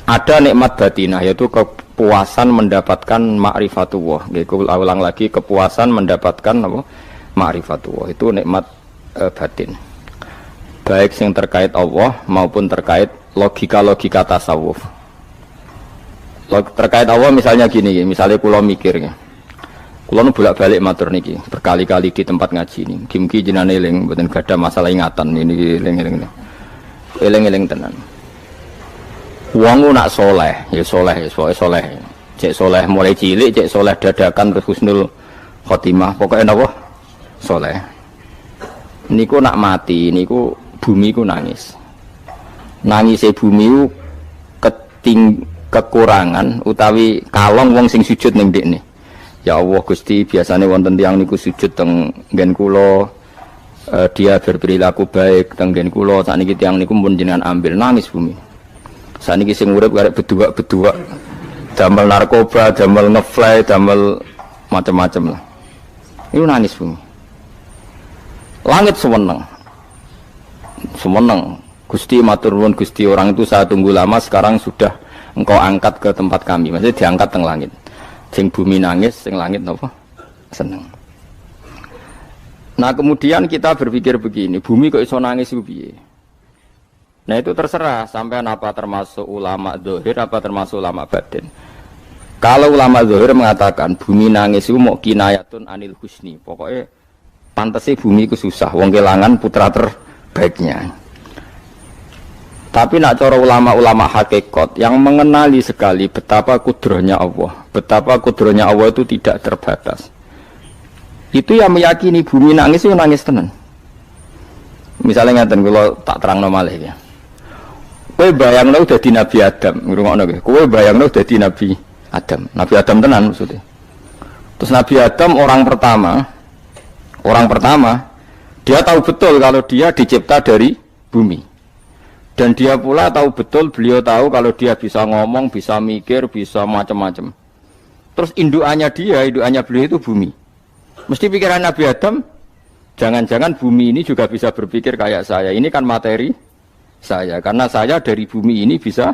Ada nikmat batinah, yaitu kepuasan mendapatkan ma'rifatullah. Aku ulang lagi, kepuasan mendapatkan apa? Ma'rifatullah. Itu nikmat batin. Baik yang terkait Allah maupun terkait logika-logika tasawuf. Terkait Allah misalnya gini, misalnya kulo mikirnya. Kulo nu bolak-balik matur niki, berkali-kali di tempat ngaji ini. Kimki jenane eling, mboten gadah masalah ingatan ini eling-eling. Eling-eling tenan. Wong nak soleh, ya soleh, soleh. Cek soleh mulai cilik, cek soleh dadakan terus husnul khotimah. Pokoknya napa? Soleh. Niku nak mati, niku bumi ku nangis. Nangise bumi ku kekurangan utawi kalong wong sing sujud ning ndekne. Ya Allah Gusti, biasanya wonten tiyang niku sujud teng nggen kula, dia berperilaku baik teng nggen kula, sakniki tiyang niku pun jenengan ambil, nangis bumi. Sakniki sing urip karek bedua-bedua, damel narkoba, damel ngefly, damel macam-macam lah. Itu nangis bumi. Langit semeneng. Semeneng. Gusti matur nuwun Gusti, orang itu saya tunggu lama, sekarang sudah engkau angkat ke tempat kami. Maksudnya diangkat teng langit. Sing bumi nangis, sing langit napa? Seneng. Nah, kemudian kita berpikir begini, bumi kok iso nangis ku piye? Nah, itu terserah sampean apa termasuk ulama zahir apa termasuk ulama batin. Kalau ulama zahir mengatakan bumi nangis itu mau kinayatun anil husni. Pokoknya pantese bumi ku susah, wong kelangan putra terbaiknya. Tapi nak cara ulama-ulama hakikat yang mengenali sekali betapa kudrahnya Allah, betapa kudrahnya Allah itu tidak terbatas. Itu yang meyakini bumi nangis itu nangis tenan. Misalnya ngaten kula tak terangno malih ya. Kowe bayangno dadi Nabi Adam, ngrungokno kowe. Kowe bayangno dadi Nabi Adam. Nabi Adam tenan maksudnya. Terus Nabi Adam orang pertama dia tahu betul kalau dia dicipta dari bumi. Dan dia pula tahu betul, beliau tahu kalau dia bisa ngomong, bisa mikir, bisa macam-macam. Terus indukannya beliau itu bumi. Mesti pikiran Nabi Adam, jangan-jangan bumi ini juga bisa berpikir kayak saya. Ini kan materi saya, karena saya dari bumi ini bisa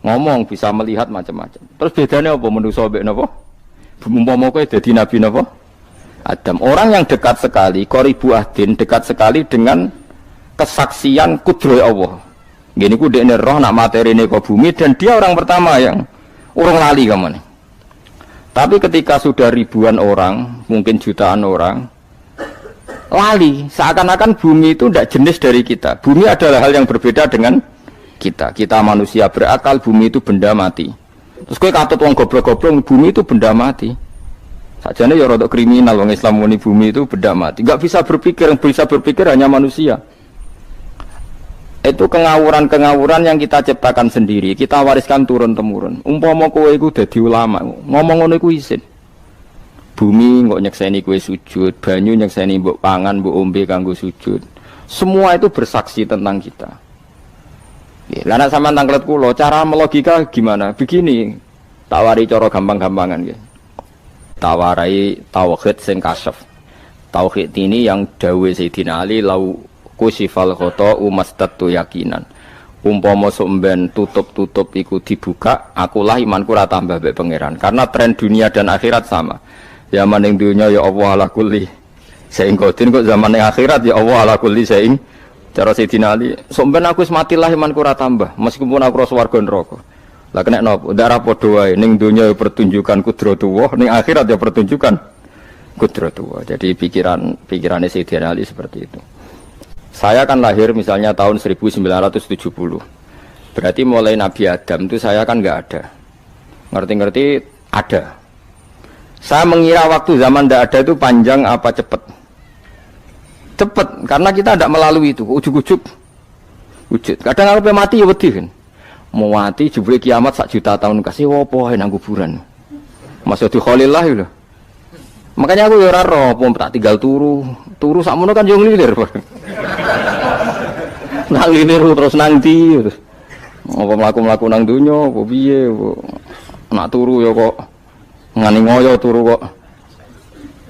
ngomong, bisa melihat macam-macam. Terus bedanya apa? Manusia mbek napa? Umpama kowe dadi Nabi napa? Adam. Orang yang dekat sekali, qoribu ahdin, dekat sekali dengan kesaksian kudroh Allah. Gini ku dekne roh nak materi ini ke bumi dan dia orang pertama yang urung lali kamane. Tapi ketika sudah ribuan orang, mungkin jutaan orang lali, seakan-akan bumi itu tidak jenis dari kita. Bumi adalah hal yang berbeda dengan kita. Kita manusia berakal, bumi itu benda mati. Terus kowe katut wong goblok-goblok, bumi itu benda mati. Sajane ya rada kriminal wong Islam muni bumi itu benda mati. Enggak bisa berpikir, yang bisa berpikir hanya manusia. Itu kengawuran-kengawuran yang kita ciptakan sendiri, kita wariskan turun-temurun. Umpama kowe iku dadi ulama, ngomong ngono iku isin. Bumi kok nyekseni kowe sujud, banyu nyekseni mbok pangan, mbok ombe kanggo sujud. Semua itu bersaksi tentang kita. Nggih, lah nek sampean tanglet kula, cara melogika gimana? Begini, tawari cara gampang-gampangan nggih. Tawarai tauhid sing kasyaf. Tauhid ini yang dawuh Sayyidina Ali lau kusifal khoto umastatu yakinan. Umpama somben tutup-tutup iku dibuka, akulah imanku ora tambah mbek pangeran. Karena tren dunia dan akhirat sama. Zaman ning dunia ya Allah ala kulli saing qadir, kok zaman ning akhirat ya Allah ala kulli saing. Cara Sayyidina Ali, somben aku wis matilah imanku ora tambah, meskipun aku ora swarga neraka. Lah kena napa? Ndak ra padha wae, ning dunia ya pertunjukan kudratullah, ning akhirat ya pertunjukan kudratullah. Jadi pikirannya Sayyidina Ali seperti itu. Saya kan lahir misalnya tahun 1970. Berarti mulai Nabi Adam itu saya kan nggak ada. Ngerti-ngerti ada. Saya mengira waktu zaman tidak ada itu panjang apa cepat? Cepat, karena kita tidak melalui itu. Ujuk-ujuk. Wujud. Kadang aku mati ya wedi kan. Mau mati jebule kiamat 1 juta tahun kasih wopo nang kuburan. Masuk di Khalillah ya. Makanya aku ya ora roh, tak tinggal turu sakmono kan yo nglilir. Nang nglilir terus nang ndi terus. Apa mlaku-mlaku nang donya apa piye nak turu ya kok ngani ngoyo turu kok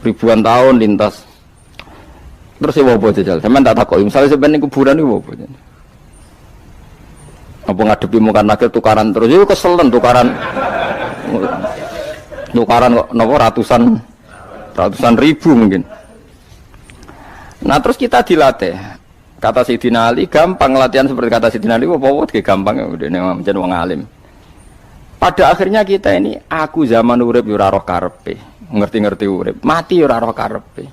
ribuan tahun lintas. Terus ya apa jajal? Sampeyan tak takoki, misale sampeyan ning kuburan iku apa? Apa ngadepi mukan nakil tukaran terus itu keselen tukaran kok nopo ratusan ribu mungkin. Nah terus kita dilatih. Kata Sayyidina Ali gampang latihan seperti kata Sayyidina Ali apa gampang ya udah menjadi wong alim. Pada akhirnya kita ini aku zaman urip yo ora roh karepe, ngerti-ngerti urip, mati yo ora roh karepe.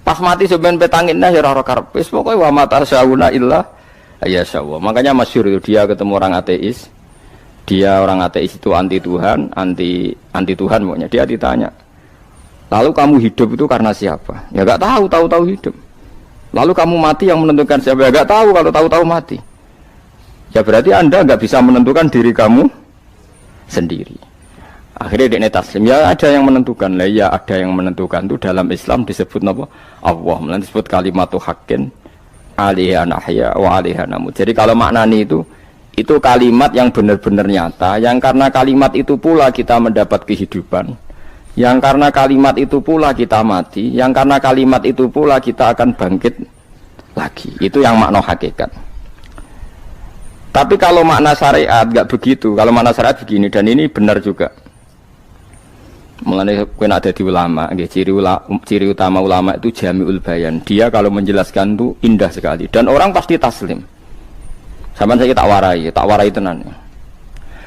Pas mati sampean petangin dah yo ora roh karepe. Pokoke wa mata sauna illa ya sawwa. Makanya masyhur itu dia ketemu orang ateis. Dia orang ateis itu anti Tuhan, anti Tuhan pokoknya. Dia ditanya, lalu kamu hidup itu karena siapa? Ya enggak tahu hidup. Lalu kamu mati yang menentukan siapa? Ya enggak tahu, kalau tahu mati. Ya berarti Anda enggak bisa menentukan diri kamu sendiri. Akhirnya dia taslim. Ya ada yang menentukan. Lah ya ada yang menentukan itu dalam Islam disebut apa? Allah. Disebut kalimatu haqqin alaiha nahya wa alaiha namut. Jadi kalau maknani itu kalimat yang benar-benar nyata, yang karena kalimat itu pula kita mendapat kehidupan, yang karena kalimat itu pula kita mati, yang karena kalimat itu pula kita akan bangkit lagi. Itu yang makna hakikat. Tapi kalau makna syariat enggak begitu. Kalau makna syariat begini, dan ini benar juga. Mulane kowe nek dadi ulama, nggih ciri utama ulama itu jami'ul bayan. Dia kalau menjelaskan itu indah sekali dan orang pasti taslim. Sampeyan saya tak warai tenan.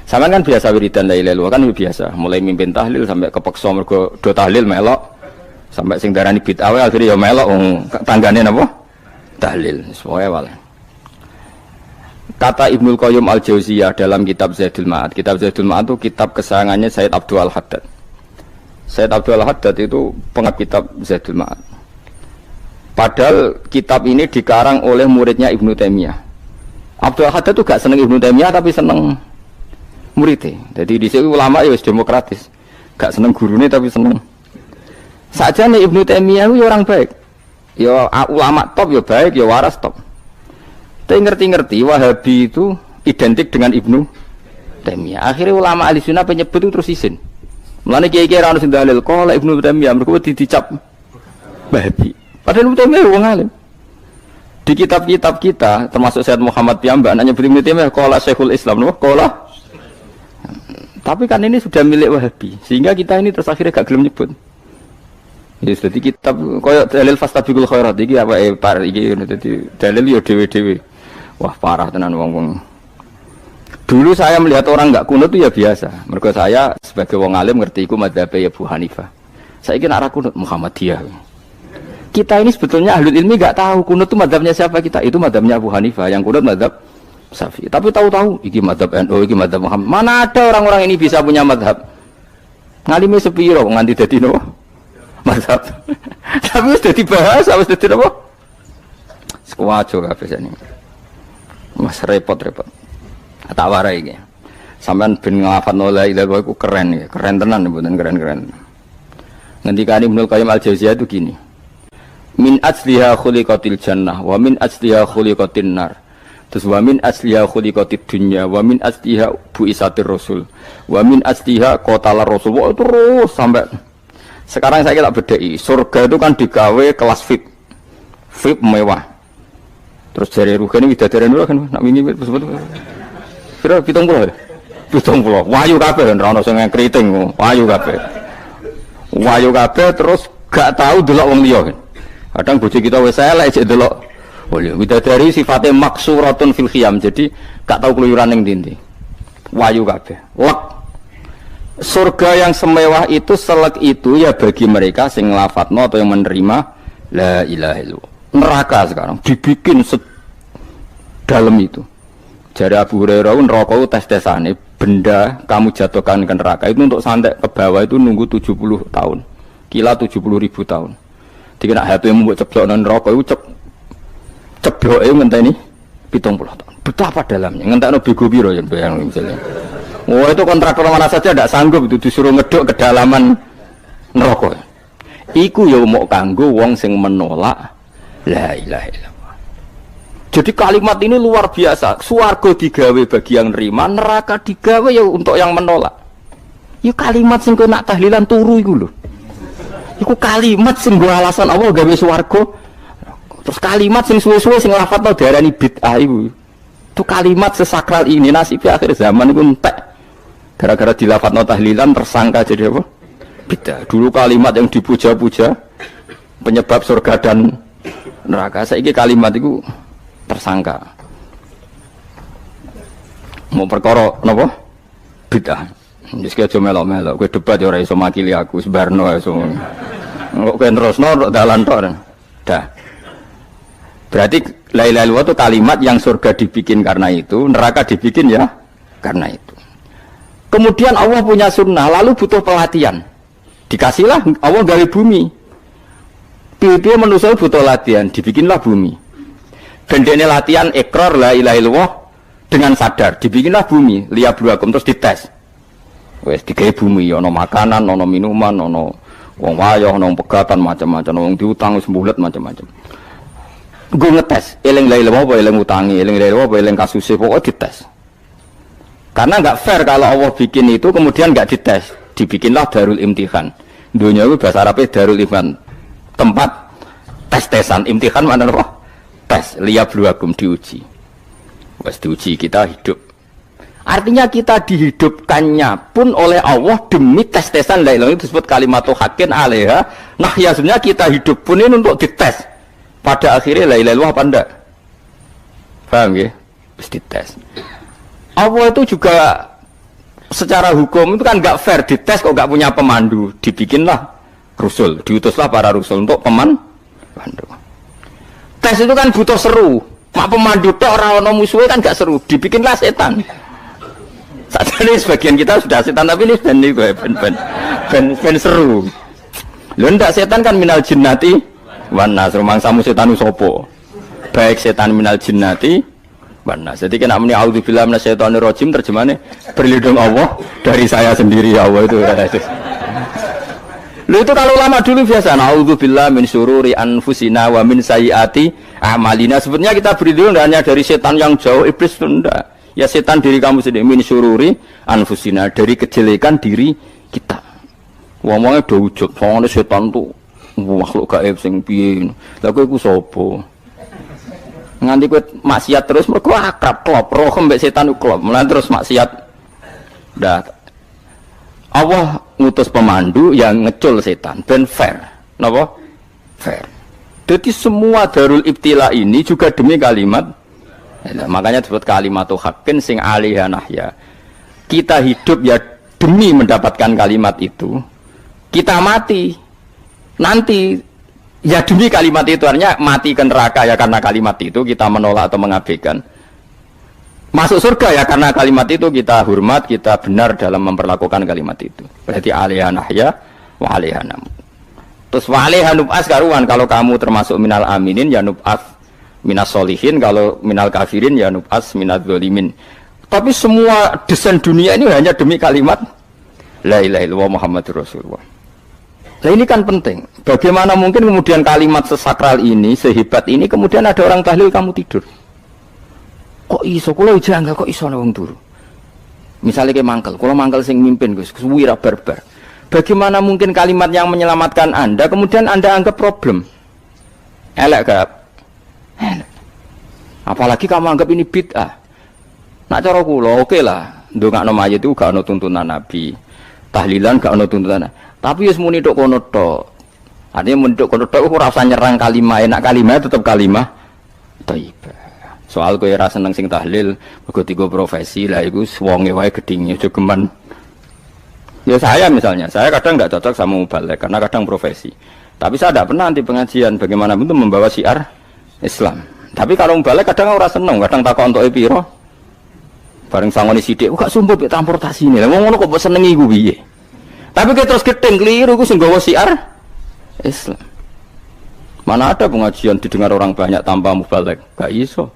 Sampeyan kan biasa wiridan la ilaha illallah kan biasa, mulai mimpin tahlil sampai kepeksa mergo do tahlil melok, sampai sing darani bid'ah akhirnya ya melok tanggane napa? Tahlil. Semoga wae. Kata Ibnul Qayyim Al-Jauziyah dalam kitab Zadul Ma'ad. Kitab Zadul Ma'ad itu kitab kesayangannya Sayyid Abdul Al-Haddad. Sayyid Abdul Al-Haddad itu pengarang kitab Zadul Ma'ad. Padahal kitab ini dikarang oleh muridnya Ibnu Taimiyah. Abdul Al-Haddad itu gak seneng Ibnu Taimiyah tapi seneng muridnya. Jadi di sini ulama ya demokratis. Gak seneng gurune tapi seneng. Saja nih Ibnu Taimiyah itu orang baik. Ya ulama top ya baik, ya waras top. Tapi ngerti-ngerti Wahabi itu identik dengan Ibnu Taimiyah. Akhirnya ulama ahli sunnah penyebut itu terus isin. Mulane kiai-kiai ra ono sing dalil kok Ibnu Taimiyah mergo dicap Wahabi. Padahal Ibnu Taimiyah wong alim. Di kitab-kitab kita termasuk Sayyid Muhammad piyambak nyebut Ibnu Taimiyah qala Syekhul Islam lho, qala. Tapi kan ini sudah milik Wahabi sehingga kita ini terus akhirnya gak gelem nyebut. Ya jadi kitab koyo dalil fastabiqul khairat iki apa par iki dadi dalil yo dhewe-dhewe. Wah parah tenan wong-wong. Dulu saya melihat orang enggak kunut itu ya biasa. Mergo saya sebagai wong alim ngerti iku madzhabe Abu Hanifah. Saiki nek ora kunut Muhammadiyah. Kita ini sebetulnya ahlul ilmi enggak tahu kunut itu madzhabnya siapa kita. Itu madzhabnya Abu Hanifah, yang kunut madzhab Syafi'i. Tapi tahu-tahu iki madzhab NU, iki madzhab Muhammad. Mana ada orang-orang ini bisa punya madzhab? Ngalime sepiro nganti dadi nopo? Madzhab. Tapi wis dadi bahasa, wis dadi nopo? Sekuajo kabeh sene. Mas repot-repot. Tak warai iki. Sampeyan ben nglafadzno la ilaha illallah iku keren ya, keren tenan mboten keren-keren. Ngendikane Ibnu Qayyim Al-Jauziyah itu gini. Min asliha khuliqatil jannah wa min asliha khuliqatin nar. Terus wa min asliha khuliqatid dunya wa min asliha buisatir rasul wa min asliha qatalar rasul. Wah, terus sampai sekarang saya tak bedai. Surga itu kan digawe kelas VIP. VIP mewah. Terus jari Rugani widadari dulu kan nak wingi betul-betul. Kira 70. 70. Wayu kabeh ora ono sing kriting, wayu kabeh. Wayu kabeh terus gak tahu delok wong liya. Kadang bojo kita wis elek jek delok. Oh iya, widadari sifatnya maksuratun fil khiyam. Jadi gak tahu keluyuran ning ndi. Wayu kabeh. Lek. Surga yang semewah itu selek itu ya bagi mereka sing nglafatno atau yang menerima la ilaha illallah. Neraka sekarang dibikin dalam itu. Jari Abu Hurairah neraka itu tes-tesane benda kamu jatuhkan ke neraka itu untuk santai ke bawah itu nunggu 70 tahun. Kila 70.000 tahun. Dikira HP-mu mbok ceblok nang neraka itu cebloke ngenteni 70 tahun. Betapa dalamnya. Ngentekno bego piro ya bayang misalnya. Oh itu kontraktor mana saja tidak sanggup itu disuruh ngeduk kedalaman neraka. Iku ya mau kanggo wong sing menolak la ilaha illallah. Jadi kalimat ini luar biasa. Swarga digawe bagi yang nerima, neraka digawe ya untuk yang menolak. Ya kalimat sing kok nak tahlilan turu iku lho. Iku kalimat sing nggo alasan apa gawe swarga. Terus kalimat sing suwe-suwe sing lafadzno diarani bid'ah iku. Itu kalimat sesakral ini nasibnya akhir zaman itu entek. Gara-gara dilafadzno tahlilan tersangka jadi apa? Beda. Dulu kalimat yang dipuja-puja penyebab surga dan neraka. Saiki kalimat itu tersangka. Mau perkara napa? Beda. Wis aja melok-melok, kowe debat ya ora iso makili aku, sebarno iso. Kok kowe terusno dalan tok. Dah. Berarti la ilaha illallah itu kalimat yang surga dibikin karena itu, neraka dibikin ya karena itu. Kemudian Allah punya sunnah, lalu butuh pelatihan. Dikasihlah Allah gawe bumi. Piye manusia butuh latihan, dibikinlah bumi. Bendene latihan ikrar la ilaha illallah dengan sadar, dibikinlah bumi, liyabluwakum terus dites. Wes digawe bumi, ana makanan, ana minuman, ana wong wayah, ana pegatan macam-macam, wong diutang wis mbulet macam-macam. Gue ngetes, eling la ilaha apa eling utangi, eling la ilaha apa eling kasuse, pokoknya dites. Karena nggak fair kalau Allah bikin itu kemudian nggak dites, dibikinlah darul imtihan. Dunia itu bahasa Arabnya darul imtihan, tempat tes-tesan. Imtihan mana apa? Tes, liyabluwakum, diuji. Wes diuji kita hidup. Artinya kita dihidupkannya pun oleh Allah demi tes-tesan la ilaha itu disebut kalimatul haqqin alaiha. Nah ya sebenarnya kita hidup pun ini untuk dites. Pada akhirnya la ilaha illallah apa enggak? Paham ya? Terus dites. Allah itu juga secara hukum itu kan nggak fair, dites kok nggak punya pemandu, dibikinlah rusul, diutuslah para rusul untuk pemandu. Tes itu kan butuh seru, mak pemandu tok ora ono musuhe kan nggak seru, dibikinlah setan. Saat ini sebagian kita sudah setan tapi ini ben seru. Lho ndak setan kan minal jinnati wan nas, rumangsamu setan usopo. Baik setan minal jinnati wan nas. Jadi kena muni auzubillahi minasyaitonir rajim terjemahnya berlindung Allah dari saya sendiri ya Allah itu. Lho itu kalau lama dulu biasa auzubillahi min syururi anfusina wa min sayyiati a'malina. Sebenarnya kita berlindung hanya dari setan yang jauh, iblis itu enggak. Ya setan diri kamu sendiri, min syururi anfusina, dari kejelekan diri kita. Ngomongnya do ujug, soalnya setan tuh makhluk gaib sing piye. Lah kowe iku sapa? Nganti kowe maksiat terus mergo akrab klop, roh mbek setan klop. Mulane terus maksiat. Dah Allah ngutus pemandu yang ngecul setan ben fair. Napa? Fair. Jadi semua darul ibtila ini juga demi kalimat. Nah, makanya disebut kalimatul haqqin sing alaiha nahya. Kita hidup ya demi mendapatkan kalimat itu. Kita mati nanti ya demi kalimat itu, artinya mati ke neraka ya karena kalimat itu kita menolak atau mengabaikan. Masuk surga ya karena kalimat itu kita hormat, kita benar dalam memperlakukan kalimat itu. Berarti alaiha nahya wa alaiha namut. Terus wa alaiha nub'as karuan, kalau kamu termasuk minal aminin ya nub'as minas solihin, kalau minal kafirin ya nub'as minaz zalimin. Tapi semua desain dunia ini hanya demi kalimat la ilaha illallah Muhammadur Rasulullah. Nah ini kan penting. Bagaimana mungkin kemudian kalimat sesakral ini, sehebat ini, kemudian ada orang tahlil kamu tidur? Kok iso? Kalau janggal kok iso wong turu? Misalnya kayak mangkel, kalau mangkel sing mimpin Gus, suwira barbar. Bagaimana mungkin kalimat yang menyelamatkan Anda kemudian Anda anggap problem? Elek gak? Apalagi kamu anggap ini bid'ah. Nak cara kula oke lah, ndongakno mayit itu gak ono tuntunan Nabi. Tahlilan gak ono tuntunan. Tapi wis muni tok kono tok. Artinya muni tok kono tok ora usah nyerang kalimah, enak kalimah tetap kalimah thayyibah. Soal kowe ora seneng sing tahlil, mergo tiga profesi lah iku wonge wae gedhinge aja geman. Ya saya misalnya, saya kadang enggak cocok sama mubalek karena kadang profesi. Tapi saya tidak pernah anti pengajian bagaimana untuk membawa syiar Islam. Tapi kalau balik kadang ora seneng, kadang takon entuk piro. Bareng sangone sithik, kok sumpah mek transportasi ini. Lah ngono kok mbok senengi iku piye? Tapi kita terus gedeng keliru iku sing nggawa syiar Islam. Mana ada pengajian didengar orang banyak tanpa mubalek? Gak iso.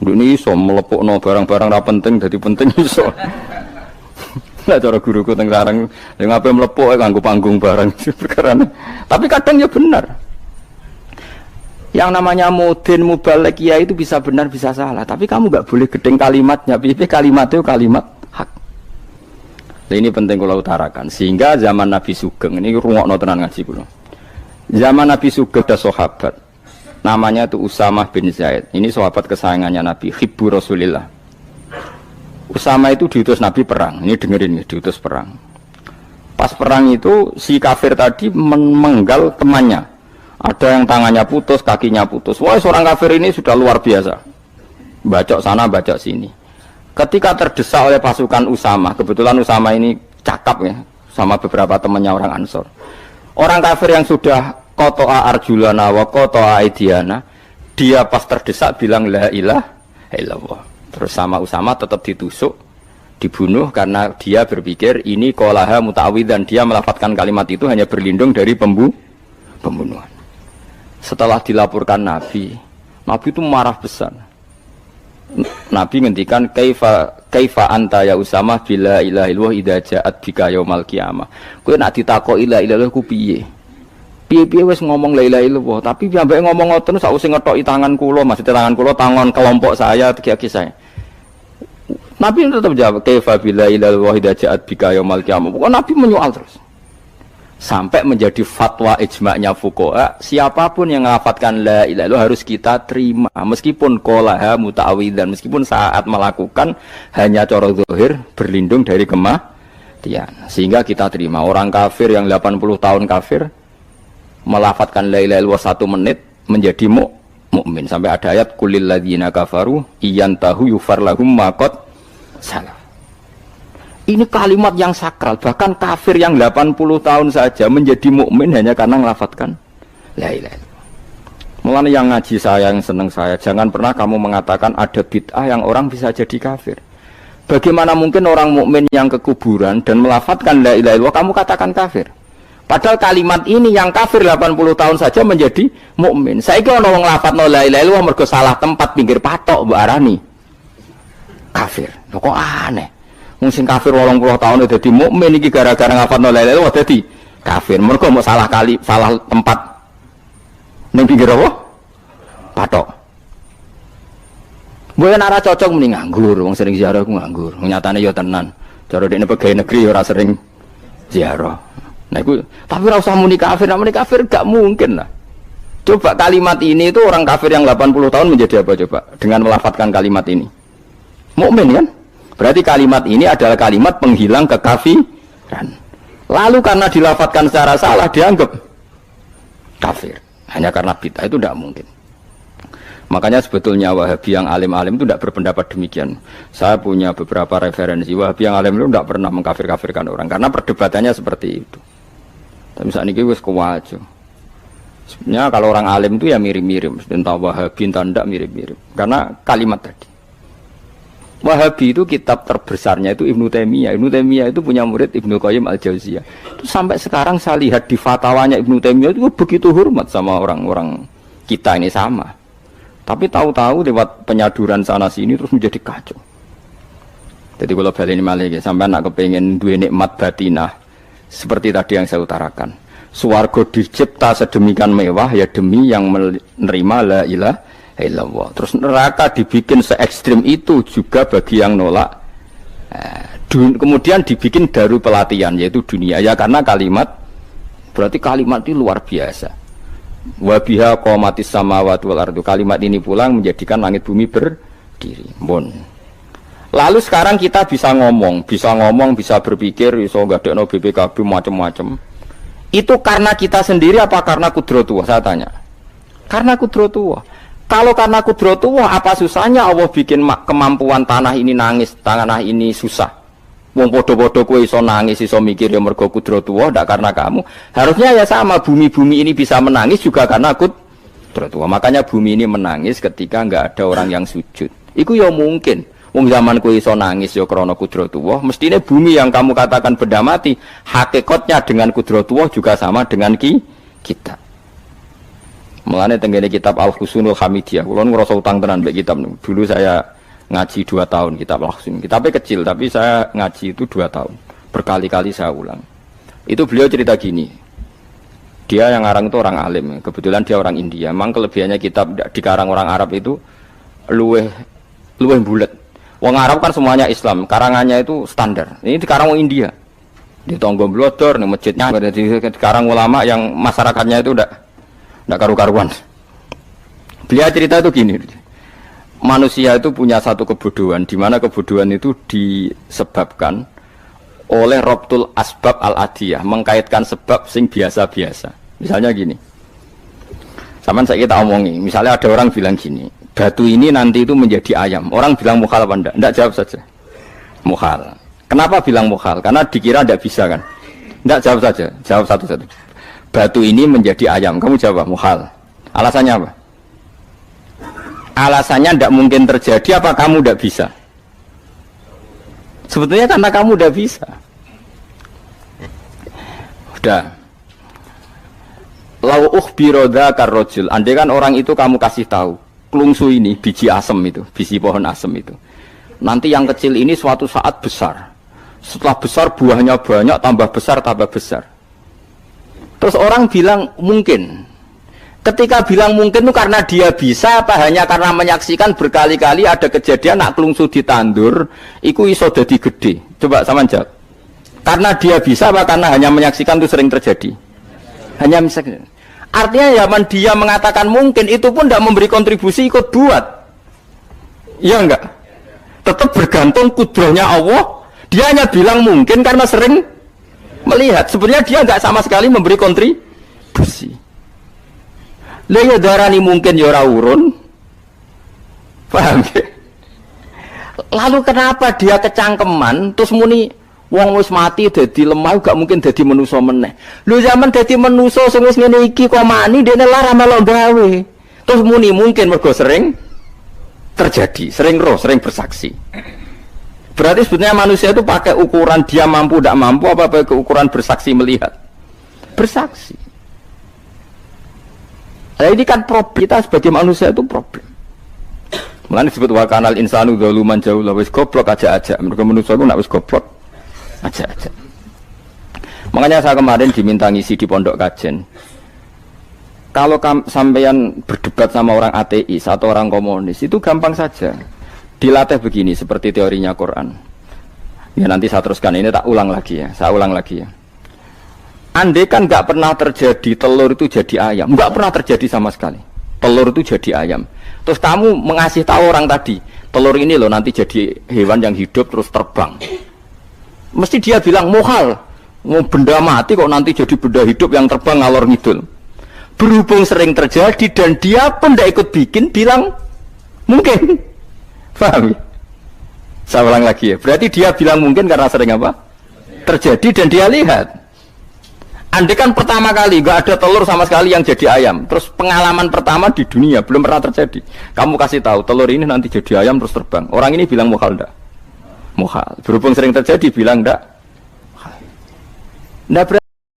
Ndune iso melepukno barang-barang ra penting dadi penting iso. Lah cara guruku teng sareng, lha ngape melepuk kanggo panggung barang perkara. Tapi kadang ya benar. Yang namanya mudin mubalek ya itu bisa benar bisa salah, tapi kamu nggak boleh gedeng kalimatnya. Kalimat itu kalimat hak. Nah, ini penting kalau utarakan. Sehingga zaman Nabi Sugeng ini rungokno tenan ngaji kula. Zaman Nabi Sugeng ada sahabat Namanya itu Usamah bin Zaid. Ini sahabat kesayangannya Nabi, hibbu Rasulillah. Usamah itu diutus Nabi perang. Ini dengerin, diutus perang. Pas perang itu si kafir tadi memenggal temannya. Ada yang tangannya putus, kakinya putus. Wah, seorang kafir ini sudah luar biasa. Bacok sana, bacok sini. Ketika terdesak oleh pasukan Usamah, kebetulan Usamah ini cakap ya, sama beberapa temannya orang Ansor. Orang kafir yang sudah Koto'a arjulana wa koto'a aidiana, dia pas terdesak bilang la ilaha illallah. Terus sama Usamah tetap ditusuk, dibunuh karena dia berpikir ini qolaha muta'awwidzan, dia melafadzkan kalimat itu hanya berlindung dari pembunuhan. Setelah dilaporkan Nabi itu marah besar. Nabi ngendikan kaifa anta ya Usamah bila ilaha illallah idza ja'at bika yaumal qiyamah. Kowe nak ditakoki la ilaha illallah ku piye? Piye-piye wis ngomong la ilaha illallah, tapi ambek ngomong ngoten sausé ngetoki tangan kula, maksudnya tangan kula tangan kelompok saya, kaki saya. Nabi tetap jawab kaifa bila ilaha illallah idza ja'at bika yaumal qiyamah. Pokoknya Nabi menyoal terus. Sampai menjadi fatwa ijma'nya fuqaha, siapapun yang melafadzkan la ilaha illallah harus kita terima meskipun qolaha muta'awwidzan, meskipun saat melakukan hanya cara zahir berlindung dari kematian. Sehingga kita terima. Orang kafir yang 80 tahun kafir melafadzkan la ilaha illallah 1 menit menjadi mukmin. Sampai ada ayat kulil ladzina kafaru iyantahu yufar lahum ma qad salaf. Ini kalimat yang sakral, bahkan kafir yang 80 tahun saja menjadi mukmin hanya karena melafadzkan la ilaha illallah. Mulane yang ngaji saya, yang seneng saya, jangan pernah kamu mengatakan ada bid'ah yang orang bisa jadi kafir. Bagaimana mungkin orang mukmin yang ke kuburan dan melafadzkan la ilaha illallah kamu katakan kafir? Padahal kalimat ini yang kafir 80 tahun saja menjadi mukmin. Saiki ana wong lafadzno la ilaha illallah mergo salah tempat pinggir patok mbok arani kafir. Lho kok aneh. Wong sing kafir 80 tahun dadi mukmin iki gara-gara ngafadzno la ilaha illallah dadi kafir. Mergo mbok salah tempat ning pinggir apa? Patok. Mbok yen ora cocok muni nganggur, wong sering ziarah ku nganggur. Nyatane ya tenan. Cara dekne pegawai negeri ora sering ziarah. Nah, tapi ora usah muni kafir gak mungkin lah. Coba kalimat ini itu orang kafir yang 80 tahun menjadi apa coba dengan melafadzkan kalimat ini? Mukmin kan? Berarti kalimat ini adalah kalimat penghilang kekafiran. Lalu karena dilafadzkan secara salah dianggap kafir. Hanya karena bid'ah itu tidak mungkin. Makanya sebetulnya Wahabi yang alim-alim itu tidak berpendapat demikian. Saya punya beberapa referensi Wahabi yang alim itu tidak pernah mengkafir-kafirkan orang karena perdebatannya seperti itu. Tapi saat ini wis kuwajo. Sebenarnya kalau orang alim itu ya mirip-mirip, entah Wahabi entah tidak mirip-mirip. Karena kalimat tadi. Wahabi itu kitab terbesarnya itu Ibnu Taimiyah. Ibnu Taimiyah itu punya murid Ibnu Qayyim Al-Jauziyah. Itu sampai sekarang saya lihat di fatwanya Ibnu Taimiyah itu begitu hormat sama orang-orang kita ini sama. Tapi tahu-tahu lewat penyaduran sana sini terus menjadi kacau. Jadi kalau balik ini malah sampai nak kepengen dua nikmat batinah. Seperti tadi yang saya utarakan, swarga dicipta sedemikian mewah ya demi yang menerima la ilaha illallah. Terus neraka dibikin se ekstrim itu juga bagi yang nolak. Kemudian dibikin daru pelatihan yaitu dunia ya karena kalimat berarti kalimat itu luar biasa. Wa biha qamatis samawati wal ardu. Kalimat ini pulang menjadikan langit bumi berdiri. Lalu sekarang kita bisa ngomong, bisa berpikir, bisa ngadekno BPKB macam-macam. Itu karena kita sendiri apa karena kudratullah? Saya tanya. Karena kudratullah. Kalau karena kudratullah, apa susahnya Allah bikin kemampuan tanah ini nangis, tanah ini susah. Wong podo-podo kowe iso nangis, iso mikir ya mergo kudratullah, ndak karena kamu. Harusnya ya sama, bumi-bumi ini bisa menangis juga karena kudratullah. Makanya bumi ini menangis ketika enggak ada orang yang sujud. Iku ya mungkin. Wong zaman kowe iso nangis ya krana kudratullah, mestine bumi yang kamu katakan benda mati, hakikatnya dengan kudratullah juga sama dengan kita. Mulane tenggene kitab Al-Husunul Hamidiyah, kula ngrasa utang tenan mbek kitab niku. Dulu saya ngaji 2 tahun kitab Al-Husun. Kitabnya kecil tapi saya ngaji itu 2 tahun. Berkali-kali saya ulang. Itu beliau cerita gini. Dia yang ngarang itu orang alim, kebetulan dia orang India. Memang kelebihannya kitab dikarang orang Arab itu luweh bulet. Wong Arab kan semuanya Islam, karangannya itu standar. Ini dikarang wong India. Di Tonggo Blodor, di masjidnya, dikarang ulama yang masyarakatnya itu udah karu-karuan. Beliau cerita itu gini, manusia itu punya satu kebodohan, di mana kebodohan itu disebabkan oleh robtul asbab al-adiyah, mengkaitkan sebab sing biasa-biasa. Misalnya gini, sama saya kita omongi, misalnya ada orang bilang gini, batu ini nanti itu menjadi ayam. Orang bilang mukhal apa enggak? Enggak, jawab saja. Mukhal. Kenapa bilang mukhal? Karena dikira enggak bisa kan? Enggak, jawab saja. Jawab satu-satu. Batu ini menjadi ayam. Kamu jawab mukhal. Alasannya apa? Alasannya tidak mungkin terjadi, apa kamu tidak bisa? Sebetulnya karena kamu tidak bisa. Udah. Lau ukhbiro dzakar rajul. Andai kan orang itu kamu kasih tahu, klungsu ini biji asem itu, biji pohon asem itu. Nanti yang kecil ini suatu saat besar. Setelah besar buahnya banyak, tambah besar, tambah besar. Terus orang bilang mungkin. Ketika bilang mungkin itu karena dia bisa, apa hanya karena menyaksikan berkali-kali ada kejadian nak klungsu ditandur, iku iso dadi gede. Coba sama jawab. Karena dia bisa, apa karena hanya menyaksikan itu sering terjadi? Hanya menyaksikan. Artinya zaman dia mengatakan mungkin, itu pun tidak memberi kontribusi ikut buat. Iya enggak? Tetap bergantung kudrahnya Allah. Dia hanya bilang mungkin karena sering melihat. Sebenarnya dia enggak sama sekali memberi kontribusi. Lha darani mungkin ya ora urun. Paham ya? Lalu kenapa dia kecangkeman terus muni wong wis mati dadi lemah gak mungkin dadi manusa meneh. Lho zaman dadi manusa sing wis ngene iki kok mani dene lara melok gawe. Terus muni mungkin mergo sering terjadi, sering roh, sering bersaksi. Berarti sebetulnya manusia itu pakai ukuran dia mampu tidak mampu apa pakai ukuran bersaksi melihat? Bersaksi. Nah ini kan problem kita sebagai manusia itu problem. Mulane disebut wa kanal insanu dzaluman jahula, wis goblok aja-aja. Mergo manusia ku nak wis goblok aja-aja. Makanya saya kemarin diminta ngisi di pondok kajen. Kalau sampeyan berdebat sama orang ateis atau orang komunis itu gampang saja. Dilatih begini seperti teorinya Quran. Ya nanti saya teruskan, ini tak ulang lagi ya. Saya ulang lagi ya. Andai kan nggak pernah terjadi telur itu jadi ayam, nggak pernah terjadi sama sekali. Telur itu jadi ayam. Terus kamu mengasih tahu orang tadi, telur ini loh nanti jadi hewan yang hidup terus terbang. Mesti dia bilang mukhal, mau benda mati kok nanti jadi benda hidup yang terbang ngalor ngidul. Berhubung sering terjadi dan dia pun tidak ikut bikin, bilang mungkin. Paham ya? Saya ulang lagi ya. Berarti dia bilang mungkin karena sering apa? Terjadi dan dia lihat. Andai kan pertama kali nggak ada telur sama sekali yang jadi ayam, terus pengalaman pertama di dunia belum pernah terjadi. Kamu kasih tahu telur ini nanti jadi ayam terus terbang. Orang ini bilang mukhal enggak? Mukhal. Berhubung sering terjadi bilang enggak? Enggak.